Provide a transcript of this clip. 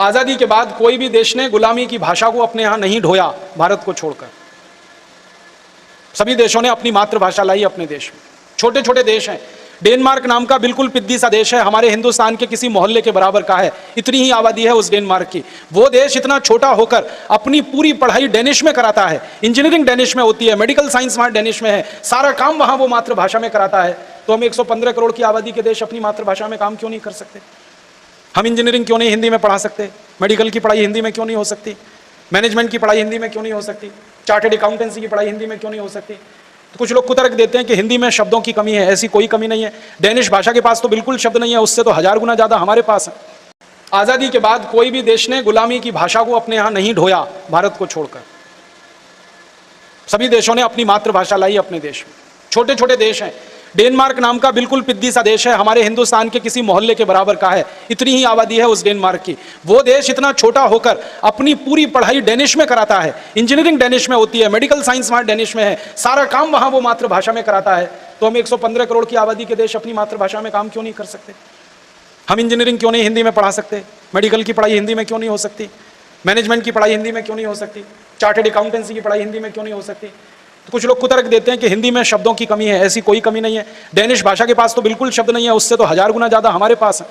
आज़ादी के बाद कोई भी देश ने गुलामी की भाषा को अपने यहाँ नहीं ढोया, भारत को छोड़कर। सभी देशों ने अपनी मातृभाषा लाई अपने देश में। छोटे छोटे देश हैं, डेनमार्क नाम का बिल्कुल पिद्दी सा देश है, हमारे हिंदुस्तान के किसी मोहल्ले के बराबर का है, इतनी ही आबादी है उस डेनमार्क की। वो देश इतना छोटा होकर अपनी पूरी पढ़ाई डेनिश में कराता है, इंजीनियरिंग डेनिश में होती है, मेडिकल साइंस वहाँ डेनिश में है, सारा काम वहाँ वो मातृभाषा में कराता है। तो हम 115 करोड़ की आबादी के देश अपनी मातृभाषा में काम क्यों नहीं कर सकते? हम इंजीनियरिंग क्यों नहीं हिंदी में पढ़ा सकते? मेडिकल की पढ़ाई हिंदी में क्यों नहीं हो सकती? मैनेजमेंट की पढ़ाई हिंदी में क्यों नहीं हो सकती? चार्टर्ड अकाउंटेंसी की पढ़ाई हिंदी में क्यों नहीं हो सकती? तो कुछ लोग कुतर्क देते हैं कि हिंदी में शब्दों की कमी है, ऐसी कोई कमी नहीं है। डेनिश भाषा के पास तो बिल्कुल शब्द नहीं है, उससे तो 1000 गुना ज़्यादा हमारे पास है। आज़ादी के बाद कोई भी देश ने गुलामी की भाषा को अपने यहाँ नहीं ढोया, भारत को छोड़कर। सभी देशों ने अपनी मातृभाषा लाई अपने देश में। छोटे छोटे देश हैं, डेनमार्क नाम का बिल्कुल पिद्दी सा देश है, हमारे हिंदुस्तान के किसी मोहल्ले के बराबर का है, इतनी ही आबादी है उस डेनमार्क की। वो देश इतना छोटा होकर अपनी पूरी पढ़ाई डेनिश में कराता है, इंजीनियरिंग डेनिश में होती है, मेडिकल साइंस वहाँ डेनिश में है, सारा काम वहाँ वो मातृभाषा में कराता है। तो हम 115 करोड़ की आबादी के देश अपनी मातृभाषा में काम क्यों नहीं कर सकते? हम इंजीनियरिंग क्यों नहीं हिंदी में पढ़ा सकते? मेडिकल की पढ़ाई हिंदी में क्यों नहीं हो सकती? मैनेजमेंट की पढ़ाई हिंदी में क्यों नहीं हो सकती? चार्टर्ड अकाउंटेंसी की पढ़ाई हिंदी में क्यों नहीं हो सकती? तो कुछ लोग कुतर्क देते हैं कि हिंदी में शब्दों की कमी है, ऐसी कोई कमी नहीं है। डेनिश भाषा के पास तो बिल्कुल शब्द नहीं है, उससे तो 1000 गुना ज़्यादा हमारे पास है।